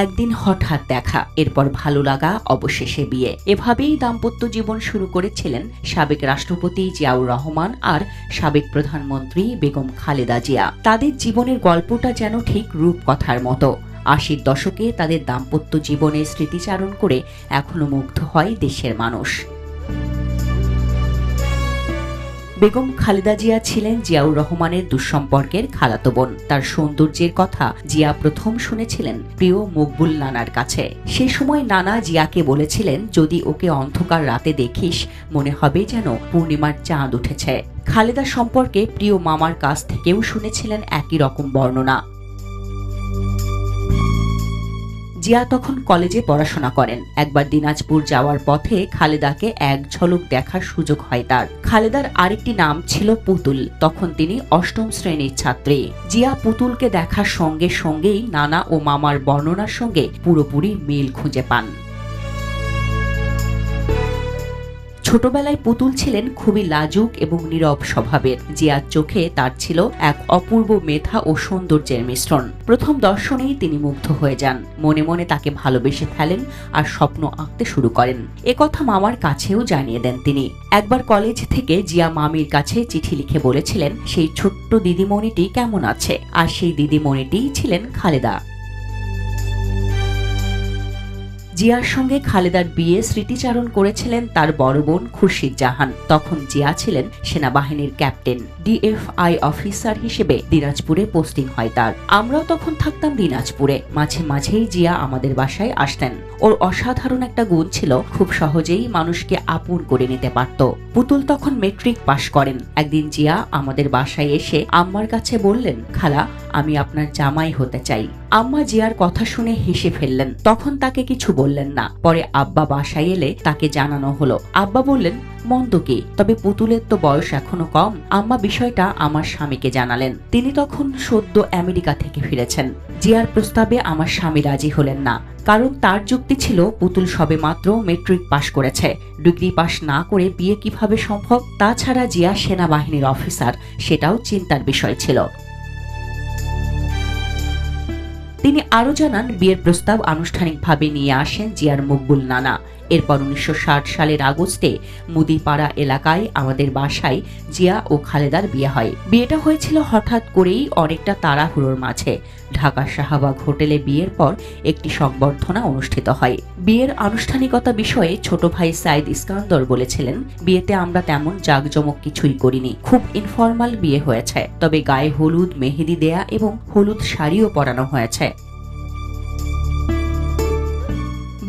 একদিন হঠাৎ দেখা, এরপর ভালো লাগা, অবশেষে বিয়ে। এভাবেই দাম্পত্য জীবন শুরু করেছিলেন সাবেক রাষ্ট্রপতি জিয়াউর রহমান আর সাবেক প্রধানমন্ত্রী বেগম খালেদা জিয়া। তাদের জীবনের গল্পটা যেন ঠিক রূপকথার মতো। ৮০-র দশকে তাদের দাম্পত্য জীবনের স্মৃতিচারণ করে এখনো মুগ্ধ হয় দেশের মানুষ। বেগম খালেদা জিয়া ছিলেন জিয়াউর রহমানের দুঃসম্পর্কের খালাতো বোন। তার সৌন্দর্যের কথা জিয়া প্রথম শুনেছিলেন প্রিয় মকবুল নানার কাছে। সে সময় নানা জিয়াকে বলেছিলেন, যদি ওকে অন্ধকার রাতে দেখিস মনে হবে যেন পূর্ণিমার চাঁদ উঠেছে। খালেদা সম্পর্কে প্রিয় মামার কাছ থেকেও শুনেছিলেন একই রকম বর্ণনা। জিয়া তখন কলেজে পড়াশোনা করেন। একবার দিনাজপুর যাওয়ার পথে খালেদাকে এক ঝলক দেখার সুযোগ হয় তার। খালেদার আরেকটি নাম ছিল পুতুল। তখন তিনি ৮ম শ্রেণীর ছাত্রী। জিয়া পুতুলকে দেখার সঙ্গে সঙ্গেই নানা ও মামার বর্ণনার সঙ্গে পুরোপুরি মিল খুঁজে পান। ছোটবেলায় পুতুল ছিলেন খুবই লাজুক এবং নীরব স্বভাবের। জিয়ার চোখে তার ছিল এক অপূর্ব মেধা ও সৌন্দর্যের মিশ্রণ। প্রথম দর্শনেই তিনি মুগ্ধ হয়ে যান, মনে মনে তাকে ভালোবেসে ফেলেন আর স্বপ্ন আঁকতে শুরু করেন। একথা মামার কাছেও জানিয়ে দেন তিনি। একবার কলেজ থেকে জিয়া মামির কাছে চিঠি লিখে বলেছিলেন সেই ছোট্ট দিদিমণিটি কেমন আছে, আর সেই দিদিমণিটিই ছিলেন খালেদা। জিয়ার সঙ্গে খালেদার বিয়ে স্মৃতিচারণ করেছিলেন তার বড় বোন খুরশিদ জাহান। তখন জিয়া ছিলেন সেনাবাহিনীর ক্যাপ্টেন। ডিএফআই অফিসার হিসেবে দিনাজপুরে পোস্টিং হয় তার। আমরাও তখন থাকতাম দিনাজপুরে। মাঝে মাঝেই জিয়া আমাদের বাসায় আসতেন। ওর অসাধারণ একটা গুণ ছিল, খুব সহজেই মানুষকে আপন করে নিতে পারত। পুতুল তখন মেট্রিক পাশ করেন। একদিন জিয়া আমাদের বাসায় এসে আম্মার কাছে বললেন, খালা, আমি আপনার জামাই হতে চাই। আম্মা জিয়ার কথা শুনে হেসে ফেললেন। তখন তাকে কিছু বললেন না। পরে আব্বা বাসায় এলে তাকে জানানো হলো। আব্বা বললেন, মন্দ কি, তবে পুতুলের তো বয়স এখনো কম। আম্মা বিষয়টা আমার স্বামীকে জানালেন। তিনি তখন সদ্য আমেরিকা থেকে ফিরেছেন। জিয়ার প্রস্তাবে আমার স্বামী রাজি হলেন না, কারণ তার যুক্তি ছিল পুতুল সবে মাত্র মেট্রিক পাশ করেছে, ডিগ্রি পাশ না করে বিয়ে কিভাবে সম্ভব। তাছাড়া জিয়া সেনাবাহিনীর অফিসার, সেটাও চিন্তার বিষয় ছিল। তিনি আরো জানান, বিয়ের প্রস্তাব আনুষ্ঠানিকভাবে নিয়ে আসেন জিয়ার মকবুল নানা। এরপর ১৯৬০ সালের আগস্টে মুদিপাড়া এলাকায় আমাদের বাসায় জিয়া ও খালেদার বিয়ে হয়। বিয়েটা হয়েছিল হঠাৎ করেই, অনেকটা তাড়াহুড়োর মাঝে। ঢাকা শাহবাগ হোটেলে বিয়ের পর একটি সংবর্ধনা অনুষ্ঠিত হয়। বিয়ের আনুষ্ঠানিকতা বিষয়ে ছোট ভাই সাইদ ইস্কান্দর বলেছিলেন, বিয়েতে আমরা তেমন জাঁকজমক কিছুই করিনি, খুব ইনফর্মাল বিয়ে হয়েছে। তবে গায়ে হলুদ, মেহেদি দেয়া এবং হলুদ শাড়িও পরানো হয়েছে।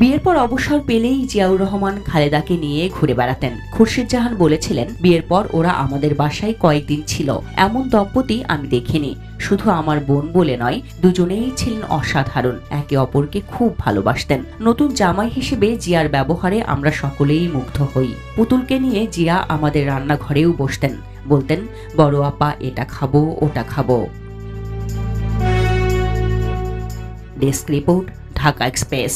বিয়ের পর অবসর পেলেই জিয়াউর রহমান খালেদাকে নিয়ে ঘুরে বেড়াতেন। খুরশিদ জাহান বলেছিলেন, বিয়ের পর ওরা আমাদের বাসায় কয়েকদিন ছিল, এমন দম্পতি আমি দেখিনি। শুধু আমার বোন বলে নয়, দুজনেই ছিলেন অসাধারণ, একে অপরকে খুব ভালোবাসতেন। নতুন জামাই হিসেবে জিয়ার ব্যবহারে আমরা সকলেই মুগ্ধ হই। পুতুলকে নিয়ে জিয়া আমাদের রান্নাঘরেও বসতেন, বলতেন, বড় আপা এটা খাবো, ওটা খাবো। Desk report, Dhaka express.